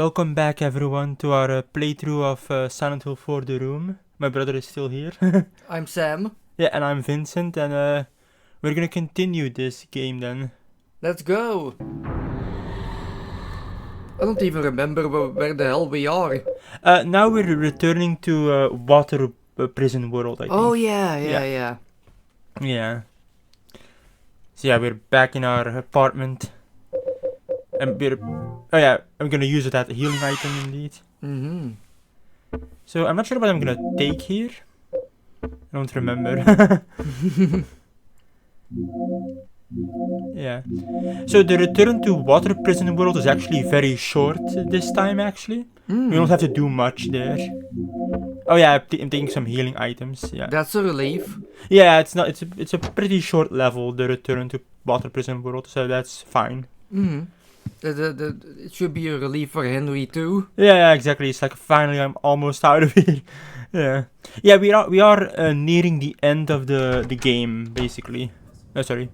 Welcome back everyone to our playthrough of Silent Hill 4 The Room. My brother is still here. I'm Sam. Yeah, and I'm Vincent, and we're gonna continue this game then. Let's go. I don't even remember where the hell we are. Now we're returning to Water Prison World, I think. Oh yeah. Yeah. So yeah, we're back in our apartment. And I'm gonna use that healing item indeed. Mm-hmm. So I'm not sure what I'm gonna take here. I don't remember. Yeah. So the return to Water Prison World is actually very short this time, actually. We don't have to do much there. Oh yeah, I'm taking some healing items. Yeah. That's a relief. Yeah, it's a pretty short level, the return to Water Prison World, so that's fine. Mm-hmm. It should be a relief for Henry too. Yeah, exactly. It's like finally I'm almost out of here. Yeah. Yeah, we are nearing the end of the game basically. Oh, sorry.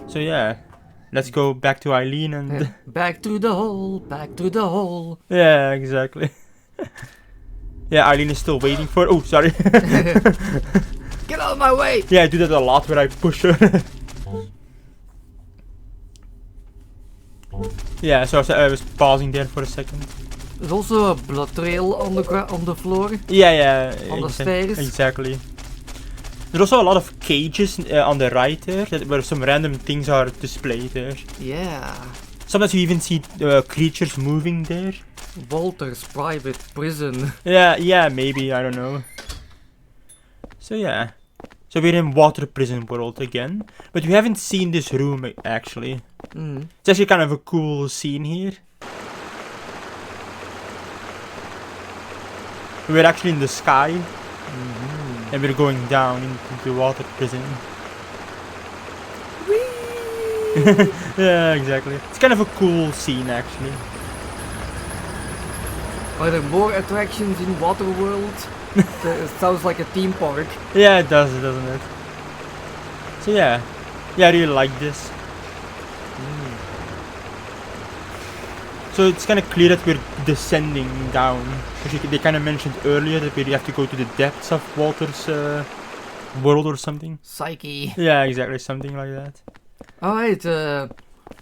So yeah, let's go back to Eileen and back to the hole, back to the hole. Yeah, exactly. Yeah, Eileen is still waiting for. Oh, sorry. Get out of my way! Yeah, I do that a lot when I push her. Yeah, so I was pausing there for a second. There's also a blood trail on the floor. Yeah. On the stairs. Exactly. There's also a lot of cages on the right there, where some random things are displayed there. Yeah. Sometimes you even see creatures moving there. Walter's private prison. Yeah, maybe, I don't know. So yeah. So we're in Water Prison World again. But we haven't seen this room, actually. It's actually kind of a cool scene here. We're actually in the sky. And we're going down into the water prison. Yeah, exactly. It's kind of a cool scene, actually. Are there more attractions in Waterworld? It sounds like a theme park. Yeah, it does, doesn't it? So yeah. Yeah, I really like this. So it's kind of clear that we're descending down. Actually, they kind of mentioned earlier that we have to go to the depths of Walter's world or something. Psyche. Yeah, exactly, something like that. Alright,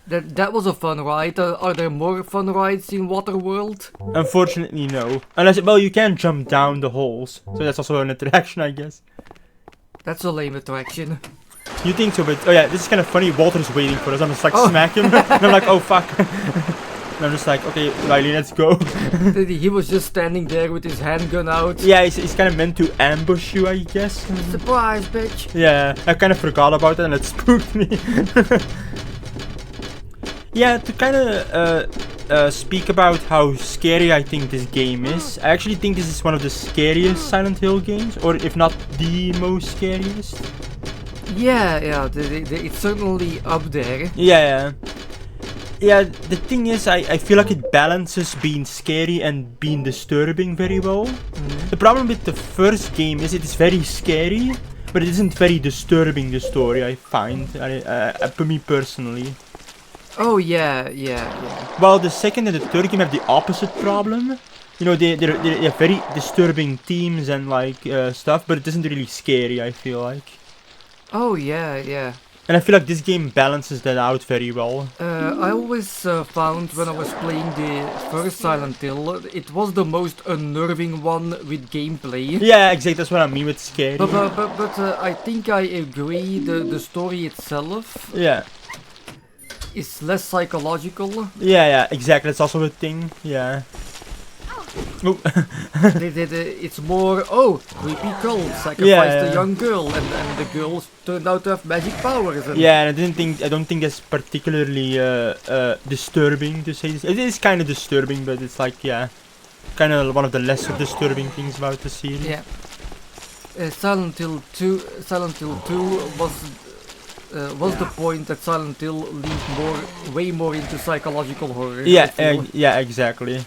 that was a fun ride. Are there more fun rides in Waterworld? Unfortunately, no. Unless, well, you can jump down the holes. So that's also an attraction, I guess. That's a lame attraction. You think so, but oh yeah, this is kind of funny. Walter's waiting for us. I'm just like smack him. And I'm like, oh fuck. And I'm just like, okay, Riley, let's go. He was just standing there with his handgun out. Yeah, he's kind of meant to ambush you, I guess. Surprise, bitch. Yeah, I kind of forgot about that and it spooked me. Yeah, to kind of speak about how scary I think this game is. I actually think this is one of the scariest Silent Hill games, or if not the most scariest. Yeah, it's certainly up there. Yeah. Yeah, the thing is, I feel like it balances being scary and being disturbing very well. The problem with the first game is it is very scary, but it isn't very disturbing, the story, I find, for me personally. Oh, yeah. While the second and the third game have the opposite problem. You know, they have very disturbing themes and like stuff, but it isn't really scary, I feel like. Oh, yeah. And I feel like this game balances that out very well. I always found when I was playing the first Silent Hill, it was the most unnerving one with gameplay. Yeah, exactly, that's what I mean with scary. But I think I agree, the story itself is less psychological. Yeah, exactly, that's also a thing, yeah. Oh. It's more, creepy cult sacrificed a young girl, and the girl turned out to have magic powers. And yeah, and I don't think that's particularly disturbing to say this. It is kind of disturbing, but it's like, yeah, kind of one of the lesser disturbing things about the series. Yeah. Silent Hill 2 was the point that Silent Hill leaned way more into psychological horror. Yeah, exactly.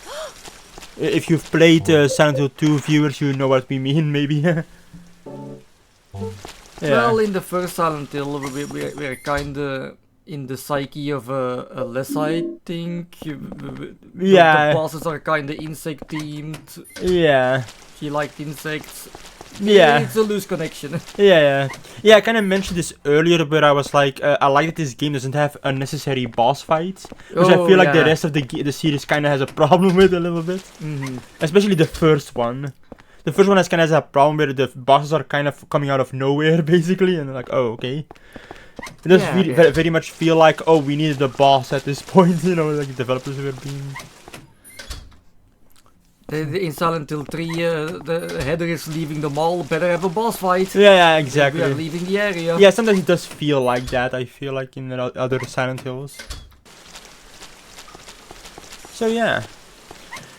If you've played Silent Hill 2, viewers, you know what we mean, maybe. Yeah. Well, in the first Silent Hill, we're kinda in the psyche of Alessa, I think. Yeah. The bosses are kinda insect themed. Yeah. She liked insects. Yeah. It's a loose connection. Yeah. I kind of mentioned this earlier, but I was like, I like that this game doesn't have unnecessary boss fights, which I feel like the rest of the series kind of has a problem with a little bit. Especially the first one. The first one has kind of a problem where the bosses are kind of coming out of nowhere, basically, and like, oh, okay. It does very much feel like, oh, we needed a boss at this point, you know, like the developers were being... In Silent Hill 3, the header is leaving the mall, better have a boss fight. Yeah, exactly. We are leaving the area. Yeah, sometimes it does feel like that, I feel like in other Silent Hills. So yeah,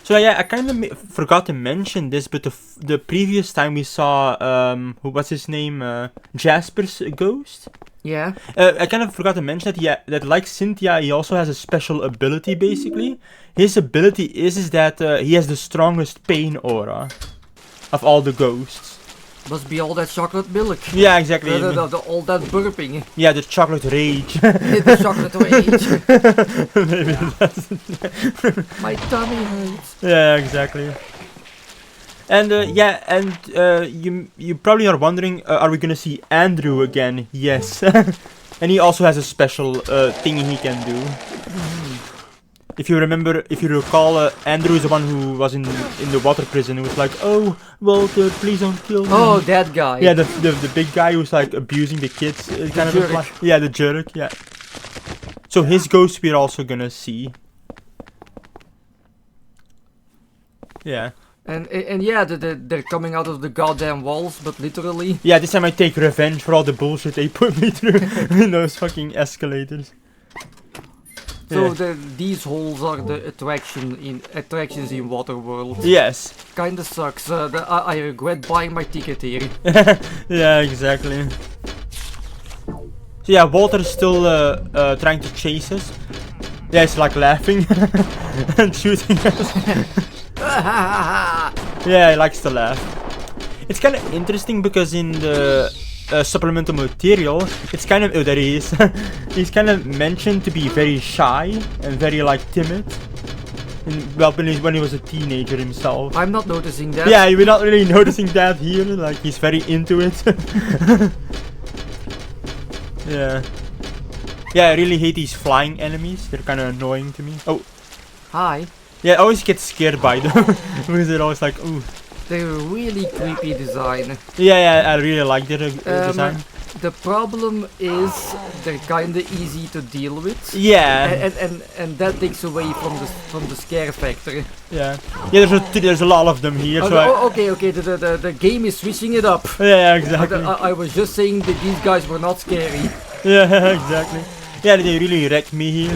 I kind of forgot to mention this, but the previous time we saw, what's his name, Jasper's ghost? Yeah. I kind of forgot to mention that, that like Cynthia, he also has a special ability, basically. His ability is that he has the strongest pain aura of all the ghosts. Must be all that chocolate milk. Yeah, exactly. All that burping. Yeah, the chocolate rage. The chocolate rage. Maybe that's... My tummy hurts. Yeah, exactly. And you probably are wondering, are we gonna see Andrew again? Yes. And he also has a special thing he can do. If you recall, Andrew is the one who was in the water prison. Who was like, "Oh, Walter, please don't kill me." Oh, that guy. Yeah, the big guy who's like abusing the kids. Kind of like, yeah, the jerk. Yeah. So his ghost we're also gonna see. Yeah. And yeah, they're coming out of the goddamn walls, but literally. Yeah, this time I take revenge for all the bullshit they put me through in those fucking escalators. So these holes are the attractions in Waterworld. Yes. Kinda sucks. I regret buying my ticket here. Yeah, exactly. So yeah, Walter's still trying to chase us. Yeah, he's like laughing and shooting us. Yeah, he likes to laugh. It's kind of interesting because in the supplemental material, it's kind of... Oh, there he is. He's kind of mentioned to be very shy and very like timid. Well, when he was a teenager himself. I'm not noticing that. Yeah, we're not really noticing that here. Like, he's very into it. Yeah. Yeah, I really hate these flying enemies. They're kind of annoying to me. Oh. Hi. Yeah, I always get scared by them. Because they're always like, ooh. They're really creepy design. Yeah, I really like their design. The problem is they're kinda easy to deal with. Yeah. And that takes away from the scare factor. Yeah. Yeah, there's a lot of them here. Okay. The game is switching it up. Yeah, exactly. I was just saying that these guys were not scary. Yeah, exactly. Yeah, they really wrecked me here.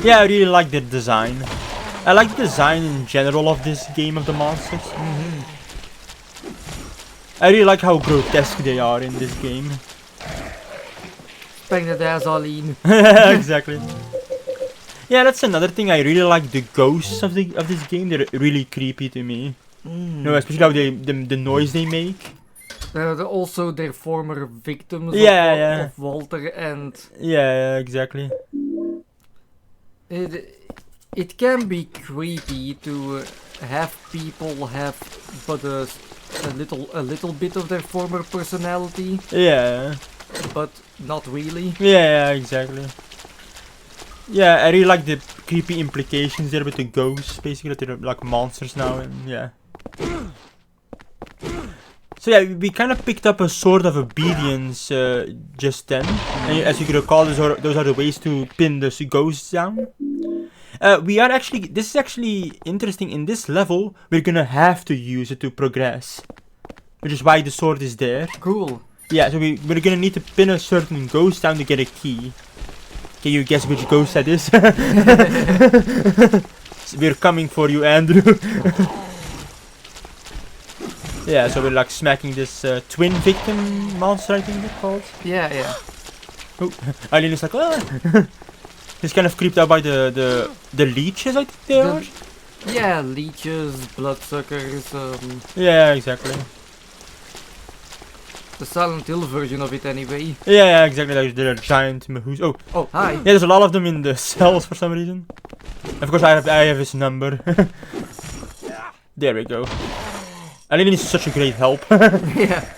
Yeah, I really like their design. I like the design in general of this game of the monsters. I really like how grotesque they are in this game. Bang that ass, Arlene. Exactly. Yeah, that's another thing. I really like the ghosts of this game. They're really creepy to me. No, especially how the noise they make. Also their former victims of Walter and... Yeah, exactly. It can be creepy to have people have but a little bit of their former personality. Yeah. But not really. Yeah, exactly. Yeah, I really like the creepy implications there with the ghosts, basically, that they're like monsters now, and yeah. So yeah, we kind of picked up a sword of obedience just then. And as you can recall, those are the ways to pin the ghosts down. This is actually interesting. In this level, we're gonna have to use it to progress, which is why the sword is there. Cool. Yeah, so we're gonna need to pin a certain ghost down to get a key. Can you guess which ghost that is? We're coming for you, Andrew. Yeah, so we're like smacking this twin victim monster, I think they're called. Yeah. Oh, Eileen is like, ah! He's kind of creeped out by the leeches, I think they are. Yeah, leeches, bloodsuckers. Yeah, exactly. The Silent Hill version of it anyway. Yeah, exactly. Like they're giant mahoos. Oh, Oh, hi. yeah. There's a lot of them in the cells for some reason. Of course, I have his number. There we go. Eileen is such a great help. Yeah.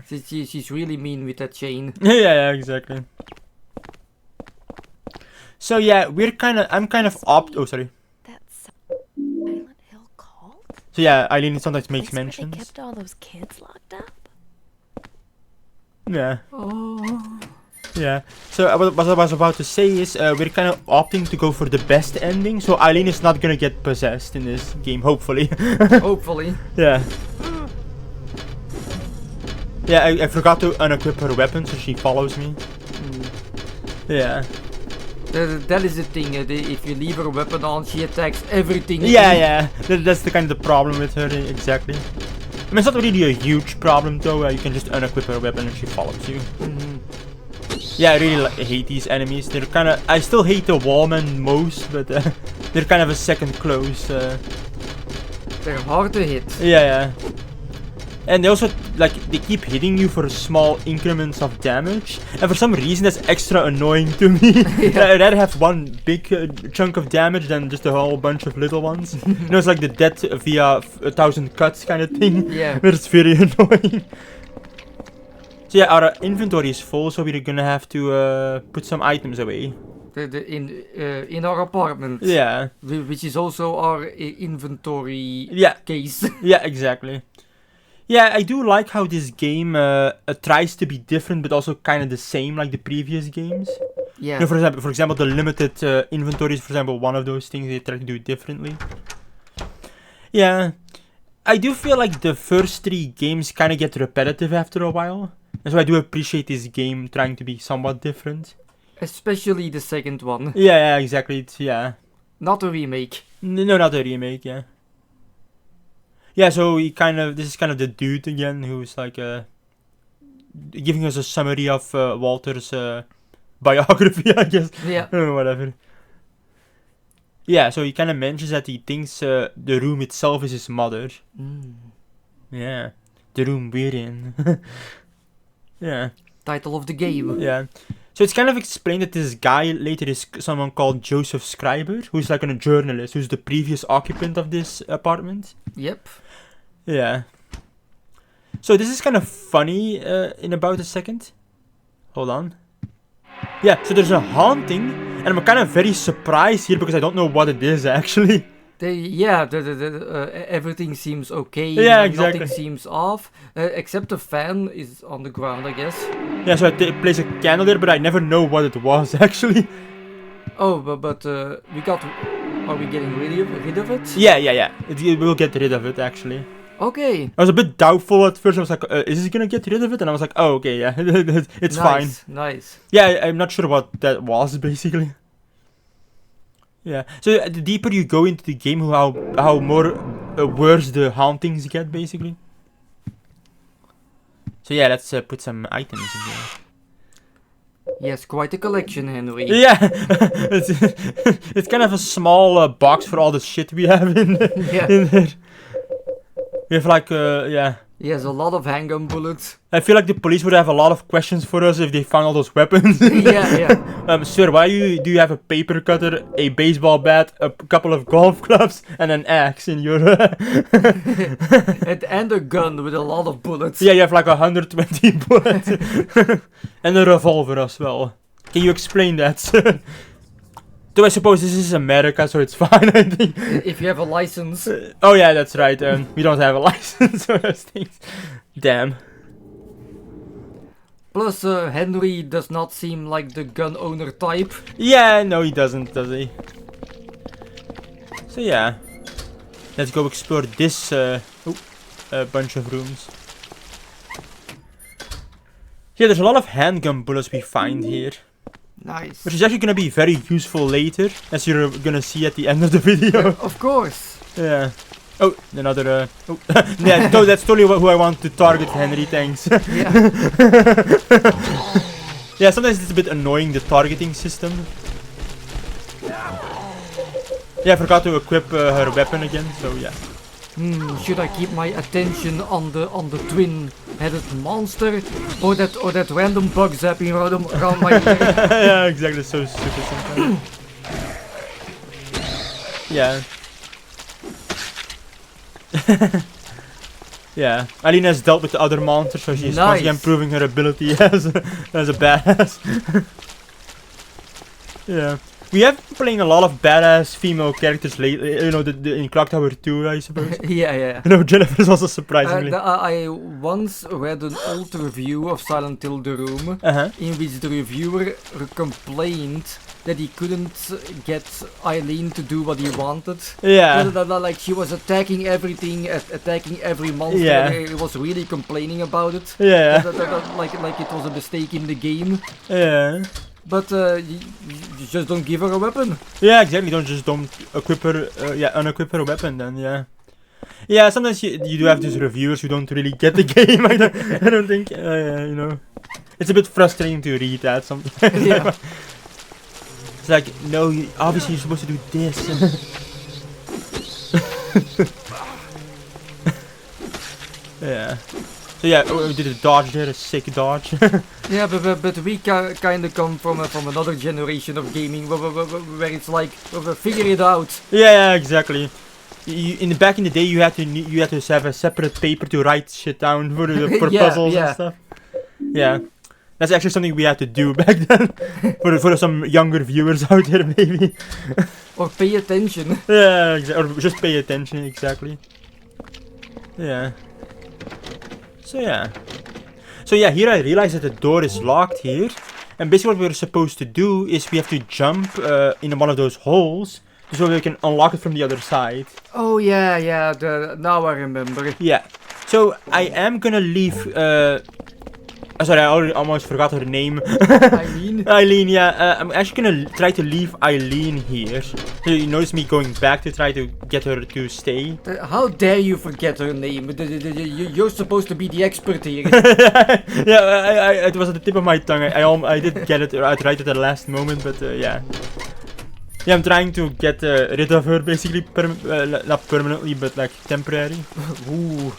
She's really mean with that chain. Yeah, exactly. So yeah, I'm kind of oh sorry. That's Silent Hill called? So yeah, Eileen sometimes makes Place where mentions. They kept all those kids locked up. Yeah, Oh. yeah. So what I was about to say is we're kind of opting to go for the best ending. So Eileen is not gonna get possessed in this game, hopefully. Hopefully. Yeah. Yeah, I forgot to unequip her weapon, so she follows me. Yeah. That is the thing. If you leave her weapon on, she attacks everything. Yeah. That's the kind of the problem with her, exactly. I mean, it's not really a huge problem though. You can just unequip her weapon and she follows you. Yeah, I really hate these enemies. They're kind of. I still hate the wallmen most, but they're kind of a second close. They're hard to hit. Yeah. And they also, like, they keep hitting you for small increments of damage. And for some reason, that's extra annoying to me. I'd rather have one big chunk of damage than just a whole bunch of little ones. You know, it's like the death via 1,000 cuts kind of thing. Yeah. But it's very annoying. So yeah, our inventory is full, so we're gonna have to put some items away. In our apartment. Yeah. Which is also our inventory Yeah. case. Yeah, exactly. Yeah, I do like how this game tries to be different, but also kind of the same like the previous games. Yeah. You know, for example, the limited inventory is, for example, one of those things they try to do differently. Yeah, I do feel like the first 3 games kind of get repetitive after a while, and so I do appreciate this game trying to be somewhat different. Especially the second one. Yeah, exactly. Yeah. Not a remake. No, not a remake. Yeah. Yeah, so this is kind of the dude again who's like giving us a summary of Walter's biography, I guess. Yeah. Whatever. Yeah, so he kind of mentions that he thinks the room itself is his mother. Yeah, the room we're in. Yeah. Title of the game. Yeah. So it's kind of explained that this guy later is someone called Joseph Schreiber, who's like a journalist, who's the previous occupant of this apartment. Yep. Yeah. So this is kind of funny in about a second. Hold on. Yeah, so there's a haunting, and I'm kind of very surprised here because I don't know what it is actually. Everything seems okay. Yeah, exactly. Nothing seems off, except the fan is on the ground, I guess. Yeah, so I place a candle there, but I never know what it was actually. Oh, but we got. Are we getting rid of it? Yeah. It will get rid of it actually. Okay. I was a bit doubtful at first. I was like, is it gonna get rid of it? And I was like, oh, okay, yeah, it's fine. Nice. Yeah, I'm not sure what that was basically. Yeah. So the deeper you go into the game, how more worse the hauntings get basically. So yeah, let's put some items in here. Yes, quite a collection, Henry. Yeah, it's kind of a small box for all the shit we have in there. We have like, yeah. Yes, a lot of handgun bullets. I feel like the police would have a lot of questions for us if they found all those weapons. Yeah. Sir, why do you have a paper cutter, a baseball bat, a couple of golf clubs, and an axe in your... and a gun with a lot of bullets. Yeah, you have like 120 bullets. And a revolver as well. Can you explain that, sir? Though I suppose this is America, so it's fine, I think. If you have a license. Oh yeah, that's right. We don't have a license for those things. Damn. Plus, Henry does not seem like the gun owner type. Yeah, no he doesn't, does he? So yeah. Let's go explore this bunch of rooms. Yeah, there's a lot of handgun bullets we find here. Nice. Which is actually gonna be very useful later, as you're gonna see at the end of the video. Of course. Yeah. Oh, another. Oh, yeah. That's totally who I want to target, Henry. Thanks. Yeah. Yeah. Sometimes it's a bit annoying, the targeting system. Yeah, I forgot to equip her weapon again. So yeah. Should I keep my attention on the twin-headed monster, or that random bug zapping around my ear? Yeah, exactly. So stupid sometimes. Yeah. Yeah. Eileen has dealt with the other monsters, so she's once again Nice. proving her ability as a badass. Yeah. We have been playing a lot of badass female characters lately. You know, in Clock Tower 2, I suppose. Yeah. You know, Jennifer's also surprisingly. I once read an old review of Silent Hill: The Room, in which the reviewer complained that he couldn't get Eileen to do what he wanted. Yeah. Like she was attacking everything, attacking every monster. Yeah. He was really complaining about it. Yeah. Like it was a mistake in the game. Yeah. But you just don't give her a weapon. Yeah, exactly. Don't equip her. Unequip her weapon. Then yeah. Sometimes you do have these reviewers who don't really get the game. I don't think. You know, it's a bit frustrating to read that sometimes. Yeah. It's like, no, obviously you're supposed to do this. Yeah. So yeah, we did a dodge there, a sick dodge. Yeah, but we kind of come from another generation of gaming where it's like, figure it out. Yeah, exactly. Back in the day, you had to have a separate paper to write shit down for Yeah, puzzles yeah. and stuff. Yeah, that's actually something we had to do back then for some younger viewers out there, maybe. Or pay attention. Yeah, or just pay attention, exactly. Yeah. So yeah, here I realize that the door is locked here, and basically what we're supposed to do is we have to jump in one of those holes so we can unlock it from the other side. Oh yeah. Now I remember. Yeah. So I am gonna leave. Sorry, I almost forgot her name. Eileen. Eileen, yeah. I'm actually gonna try to leave Eileen here. So you notice me going back to try to get her to stay. How dare you forget her name? You're supposed to be the expert here. Yeah, it was at the tip of my tongue. I did get it right at the last moment, but yeah. Yeah, I'm trying to get rid of her, basically, not permanently, but like temporary. Ooh.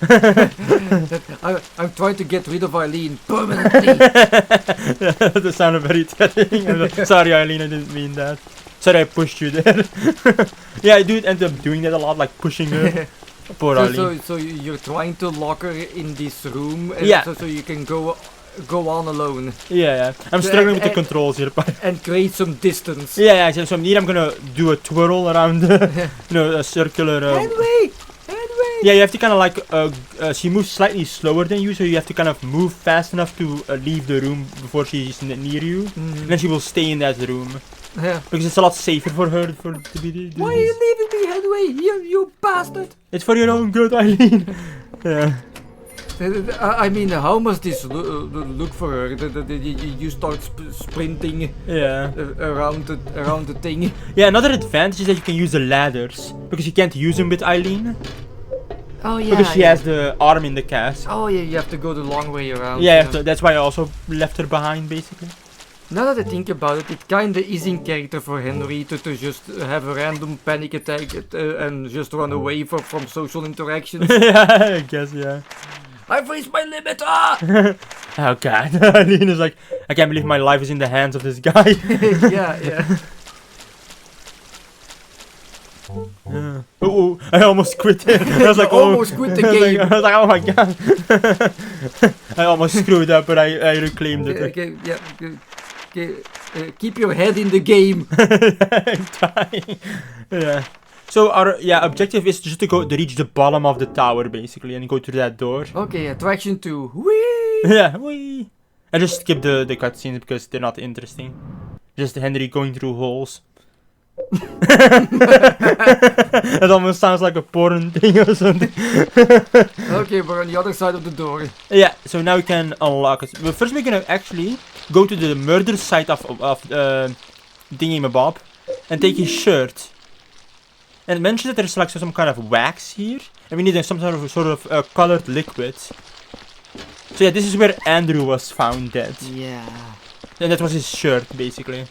I'm trying to get rid of Eileen permanently. That sounded very threatening. Sorry, Eileen, I didn't mean that. Sorry, I pushed you there. Yeah, I do end up doing that a lot, like pushing her. Poor Eileen. So you're trying to lock her in this room, Yeah. so you can go on alone Yeah. I'm struggling with the controls here, but and create some distance. yeah. So I'm gonna do a twirl around, a circular. Headway. Yeah, you have to kind of like, she moves slightly slower than you, so you have to kind of move fast enough to leave the room before she's near you. And then she will stay in that room. Yeah. Because it's a lot safer for her to be Why are you leaving me, Headway? You bastard! It's for your own good, Eileen. Yeah. I mean, how must this look for her? You start sprinting around the thing. Yeah, another advantage is that you can use the ladders. Because you can't use them with Eileen. Oh yeah. Because she has the arm in the cast. Oh yeah, you have to go the long way around. Yeah, that's why I also left her behind, basically. Now that I think about it, it kinda is in character for Henry to just have a random panic attack and just run away from social interactions. Yeah, I guess, yeah. I've reached my limit! Ah! Oh god, Eileen is like, I can't believe my life is in the hands of this guy. Yeah. Yeah. Oh, I almost quit it. I was like, Almost quit the game. I was like, oh my god. I almost screwed up, but I reclaimed it. Okay, yeah. Keep your head in the game. I'm dying. Yeah. So our objective is just to reach the bottom of the tower, basically, and go through that door. Okay, attraction 2. Whee! Yeah, whee! I just skip the cutscenes because they're not interesting. Just Henry going through holes. It almost sounds like a porn thing or something. Okay, we're on the other side of the door. Yeah, so now we can unlock it. But first we're gonna actually go to the murder site of Thingy-mabob and take his shirt. And it mentions that there's like some kind of wax here, and we need some sort of colored liquid. So yeah, this is where Andrew was found dead. Yeah. And that was his shirt, basically.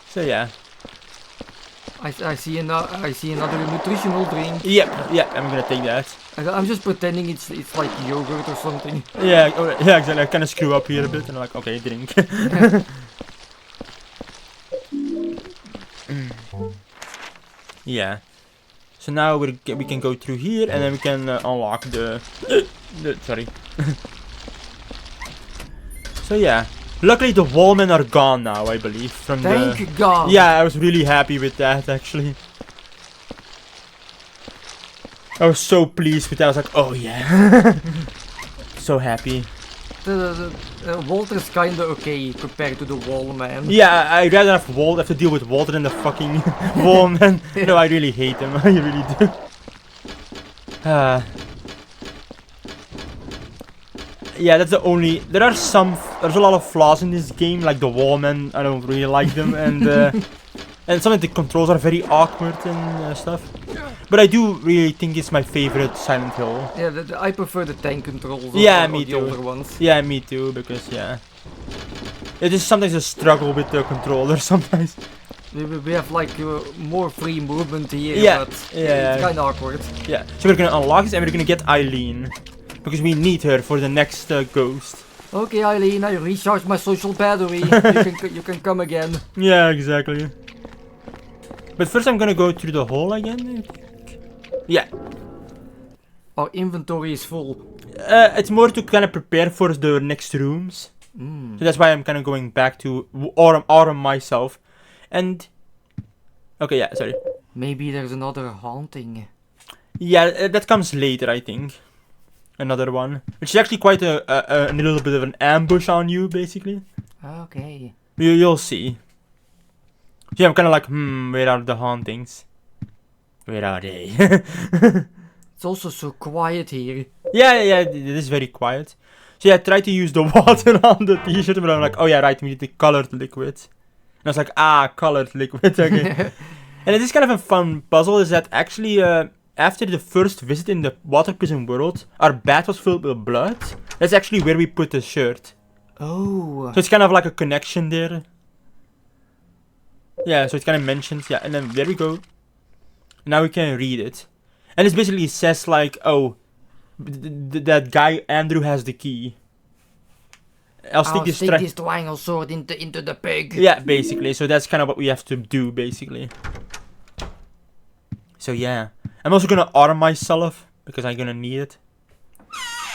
So yeah. I see another nutritional drink. Yep, I'm gonna take that. I'm just pretending it's like yogurt or something. Yeah, yeah, exactly. I kind of screw up here a bit, and I'm like, okay, drink. Yeah. So now we can go through here, and then we can unlock the sorry. So yeah. Luckily the wallmen are gone now, I believe. Thank God. Yeah, I was really happy with that actually. I was so pleased with that. I was like, oh yeah. So happy. Walter's kinda okay compared to the wallman. Yeah, I'd rather have to deal with Walter than the fucking wallman. No, I really hate him. I really do. Yeah, that's the only. There's a lot of flaws in this game, like the wallmen. I don't really like them, and some of the controls are very awkward and stuff. But I do really think it's my favorite Silent Hill. Yeah, I prefer the tank controls. Yeah, or me the too. older ones. Yeah, me too. Because yeah, it is sometimes a struggle with the controller sometimes. We have like more free movement here, Yeah, but yeah. it's kind of awkward. Yeah, so we're gonna unlock this and we're gonna get Eileen. Because we need her for the next ghost. Okay, Eileen, I recharged my social battery. You can come again. Yeah, exactly. But first I'm gonna go through the hole again. Yeah. Our inventory is full. It's more to kind of prepare for the next rooms. So that's why I'm kind of going back to autumn myself. And... Okay, yeah, sorry. Maybe there's another haunting. Yeah, that comes later, I think. Another one. Which is actually quite a little bit of an ambush on you, basically. Okay. You'll see. Yeah, I'm kind of like, where are the hauntings? Where are they? It's also so quiet here. Yeah, it is very quiet. So yeah, I tried to use the water on the t-shirt, but I'm like, oh yeah, right, we need the colored liquid. And I was like, colored liquid, okay. And it is kind of a fun puzzle, is that actually, after the first visit in the water prison world, our bath was filled with blood. That's actually where we put the shirt. Oh. So it's kind of like a connection there. Yeah, so it kind of mentions, yeah, and then there we go. Now we can read it. And it basically says like, oh, that guy Andrew has the key. I'll stick this triangle sword into the pig. Yeah, basically. So that's kind of what we have to do, basically. So yeah. I'm also gonna arm myself, because I'm gonna need it.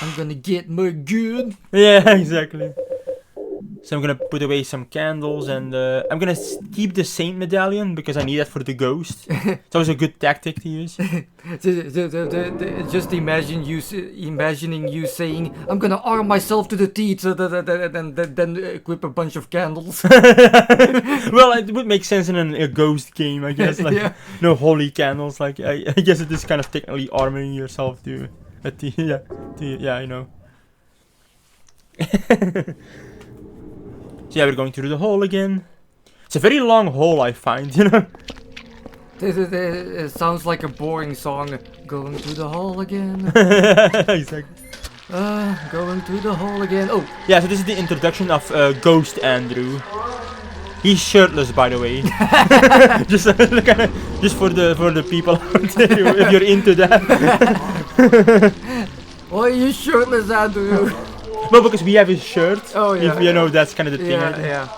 I'm gonna get my gun. Yeah, exactly. So I'm gonna put away some candles, and I'm gonna keep the saint medallion because I need that for the ghost. It's always a good tactic to use. Just imagining you saying, "I'm gonna arm myself to the teeth," and then equip a bunch of candles. Well, it would make sense in a ghost game, I guess. Like Yeah. no holy candles. Like I guess it is kind of technically arming yourself to a yeah, you know. So yeah, we're going through the hole again. It's a very long hole, I find, you know. It sounds like a boring song. Going through the hole again. Exactly. Going through the hole again. Oh. Yeah, so this is the introduction of Ghost Andrew. He's shirtless, by the way. just for the people out there, if you're into that. Why are you shirtless, Andrew? No, because we have his shirt. Oh yeah. If you know, that's kind of the thing. Yeah.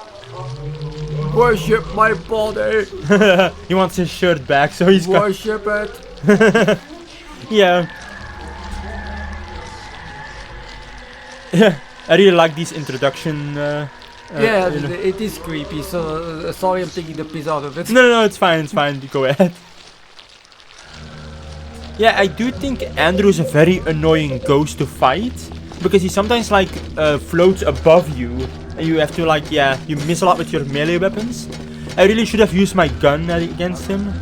Worship my body. He wants his shirt back, so he's got. Worship it. Yeah. Yeah. I really like these introduction. Yeah, you know. it is creepy. So sorry, I'm taking the piece out of it. No, it's fine. It's fine. Go ahead. Yeah, I do think Andrew's a very annoying ghost to fight. Because he sometimes like floats above you, and you have to like, you miss a lot with your melee weapons. I really should have used my gun against him,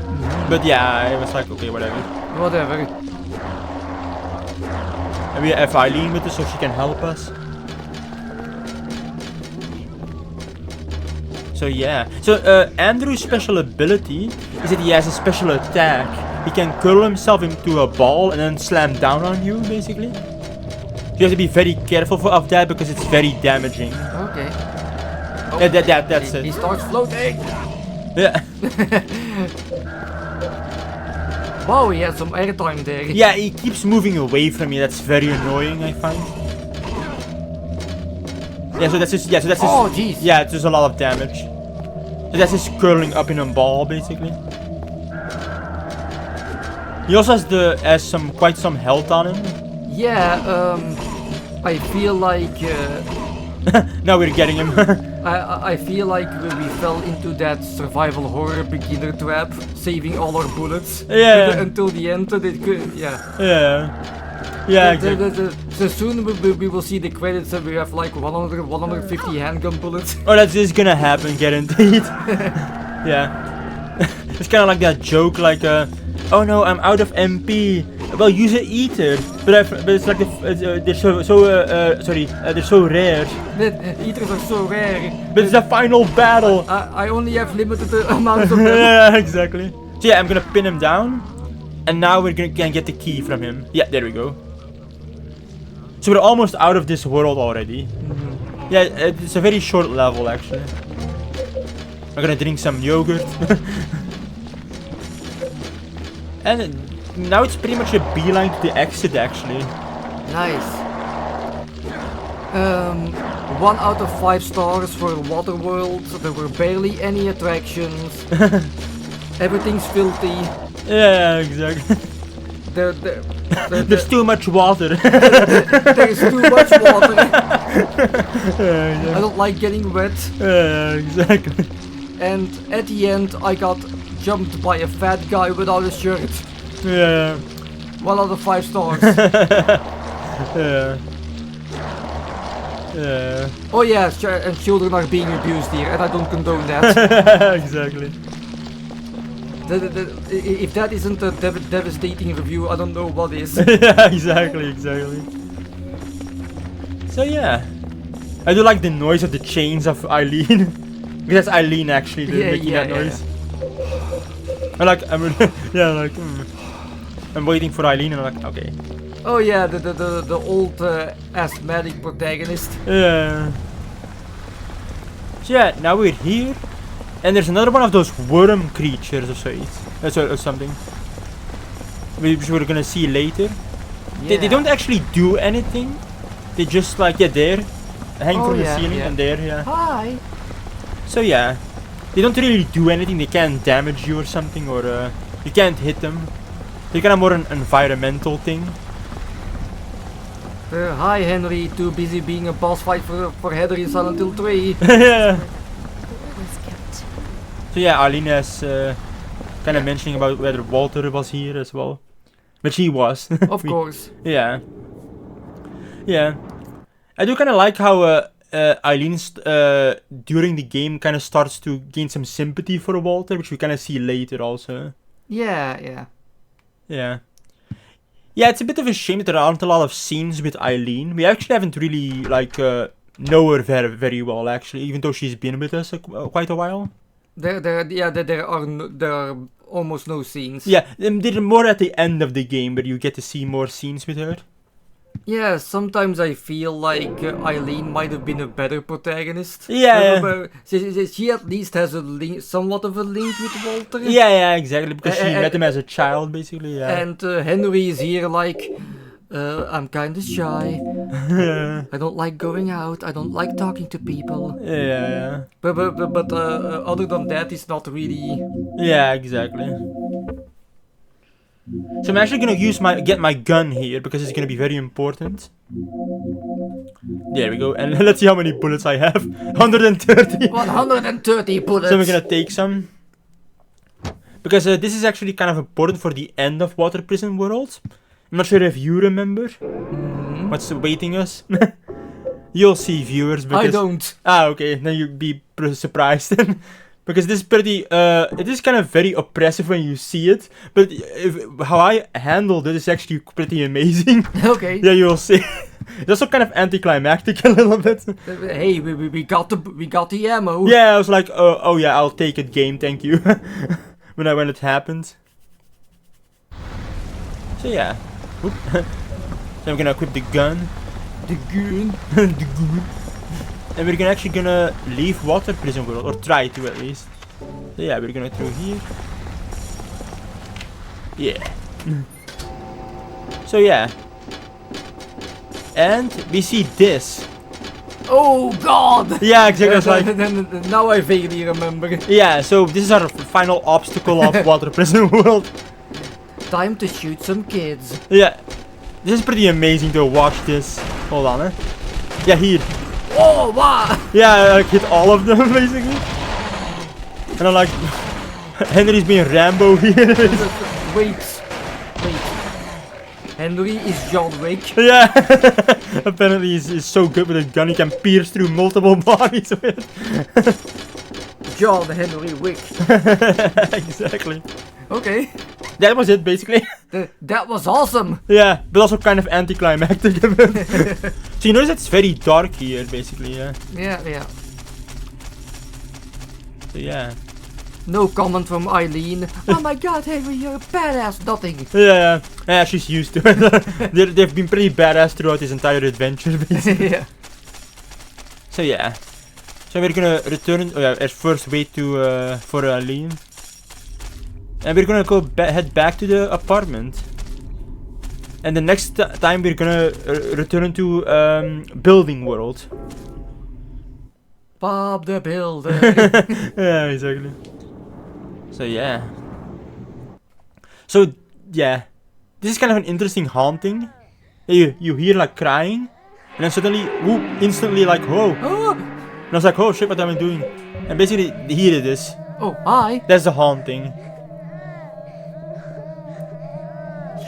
but yeah, I was like, okay, whatever. And we have Eileen with us, so she can help us. So yeah, so Andrew's special ability is that he has a special attack. He can curl himself into a ball and then slam down on you, basically. You have to be very careful of that because it's very damaging. Okay. Oh, that's it. He starts floating. Yeah. Wow, he has some airtime there. Yeah, he keeps moving away from me. That's very annoying, I find. Yeah, so that's just Oh, jeez. yeah, it's just a lot of damage. So that's just curling up in a ball, basically. He also has quite some health on him. Yeah, I feel like Now we're getting him. I feel like we fell into that survival horror beginner trap, saving all our bullets. Yeah. Until the end, yeah. Yeah, exactly. So soon we will see the credits and we have like 150 handgun bullets. Oh, that's just gonna happen, guaranteed. Yeah. It's kind of like that joke, like, oh no, I'm out of MP. Well, use an eater. But it's like they're they're so rare. Eaters are so rare. But it's the final battle. I only have limited amounts of them. Yeah, exactly. So yeah, I'm gonna pin him down, and now we're gonna get the key from him. Yeah, there we go. So we're almost out of this world already. Mm-hmm. Yeah, it's a very short level actually. I'm gonna drink some yogurt. And now it's pretty much a beeline to the exit actually. Nice. 1 out of 5 stars for Waterworld. There were barely any attractions. Everything's filthy. Yeah, exactly. There's too much water. There's too much water. Yeah. I don't like getting wet. Exactly. And at the end, I got jumped by a fat guy without a shirt. Yeah. 1 out of 5 stars. Yeah. Yeah. Oh yeah, and children are being abused here, and I don't condone that. Exactly. If that isn't a devastating review, I don't know what is. Yeah, exactly. So yeah, I do like the noise of the chains of Eileen. Because that's Eileen actually making that noise. I'm waiting for Eileen and I'm like, okay. Oh yeah, the old asthmatic protagonist. Yeah. So yeah, now we're here. And there's another one of those worm creatures or something. Which we're gonna see later. Yeah. They don't actually do anything. They just like, there. Hang from the ceiling and there, yeah. Hi. So yeah. They don't really do anything. They can't damage you or something, or you can't hit them. They're kind of more an environmental thing. Hi Henry, too busy being a boss fight for Heather in Silent Hill 3. Yeah. Was kept. So yeah, Alina is kind of mentioning about whether Walter was here as well. Which he was. Of course. Yeah. Yeah. I do kind of like how Eileen during the game kind of starts to gain some sympathy for Walter, which we kind of see later also. Yeah. Yeah, it's a bit of a shame that there aren't a lot of scenes with Eileen. We actually haven't really, know her very, very well, actually, even though she's been with us quite a while. There are almost no scenes. Yeah, they're more at the end of the game where you get to see more scenes with her. Yeah, sometimes I feel like Eileen might have been a better protagonist. Yeah. She at least has somewhat of a link with Walter. Yeah, exactly, because she met him as a child, basically, yeah. And Henry is here like, I'm kinda shy. I don't like going out. I don't like talking to people. Yeah. But other than that, it's not really... Yeah, exactly. So I'm actually gonna get my gun here because it's gonna be very important. There we go, and let's see how many bullets I have. 130. 130 bullets. So we're gonna take some. Because this is actually kind of important for the end of Water Prison World. I'm not sure if you remember what's awaiting us. You'll see, viewers. Because... I don't. Okay, then you'd be surprised. Because this is pretty, it is kind of very oppressive when you see it, but how I handled it is actually pretty amazing. Okay. Yeah, you'll see. It's also kind of anticlimactic a little bit. Hey, we got the ammo. Yeah, I was like, oh yeah, I'll take it, game, thank you. when it happened. So yeah. So I'm gonna equip the gun. The gun. The gun. And we're actually gonna leave Water Prison World, or try to at least. So yeah, we're gonna through here. Yeah. So yeah. And we see this. Oh god! Yeah, exactly. It's like, Now I vaguely remember. yeah, so this is our final obstacle of Water Prison World. Time to shoot some kids. Yeah. This is pretty amazing to watch this. Hold on, eh? Yeah, here. Oh, wow! Yeah, I like hit all of them basically. And I'm like, Henry's being Rambo here. Wait. Henry is John Wick. Yeah. Apparently he's so good with his gun he can pierce through multiple bodies with it. John Henry Wick. Exactly. Okay. That was it basically. That was awesome. Yeah, but also kind of anticlimactic. So you notice it's very dark here basically, yeah. Yeah. So yeah. No comment from Eileen. Oh my god, Henry, you're a badass. Nothing. Yeah, she's used to it. They've been pretty badass throughout this entire adventure, basically. Yeah. So yeah. So we're gonna return. Oh yeah, at first wait to for Eileen, and we're gonna go head back to the apartment. And the next time we're gonna return to Building World. Bob the Builder. Yeah, exactly. So yeah. So yeah, this is kind of an interesting haunting. You hear like crying, and then suddenly, whoop, instantly like whoa. Oh. And I was like, oh shit, what am I doing? And basically, here it is. Oh, hi. That's the haunting.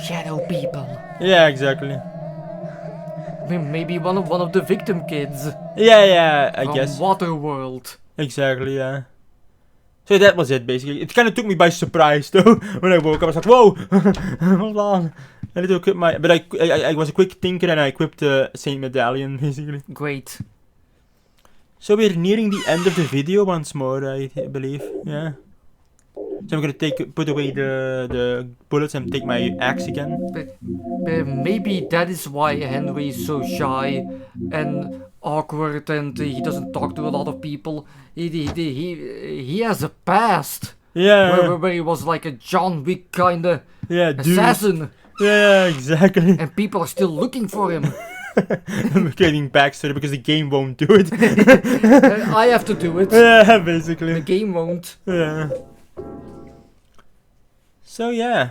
Shadow people. Yeah, exactly. Maybe one of the victim kids. Yeah, I from guess. Waterworld. Exactly, yeah. So that was it, basically. It kind of took me by surprise, though. When I woke up, I was like, whoa! Hold on. I need to equip my... But I was a quick thinker and I equipped the Saint Medallion, basically. Great. So we're nearing the end of the video once more, I believe. Yeah. So I'm gonna put away the bullets and take my axe again. Maybe that is why Henry is so shy and awkward and he doesn't talk to a lot of people. He has a past. Yeah. Where he was like a John Wick kind of assassin. Yeah, exactly. And people are still looking for him. I'm getting backstory because the game won't do it. I have to do it. Yeah, basically. The game won't. Yeah. So yeah.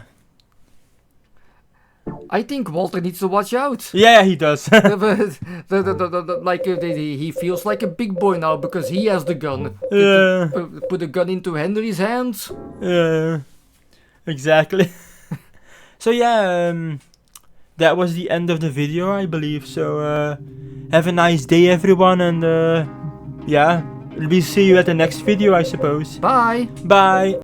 I think Walter needs to watch out. Yeah, he does. Like he feels like a big boy now because he has the gun. Yeah. Put the gun into Henry's hands. Yeah. Exactly. So yeah, that was the end of the video, I believe. So have a nice day, everyone, and yeah, we'll see you at the next video, I suppose. Bye. Bye.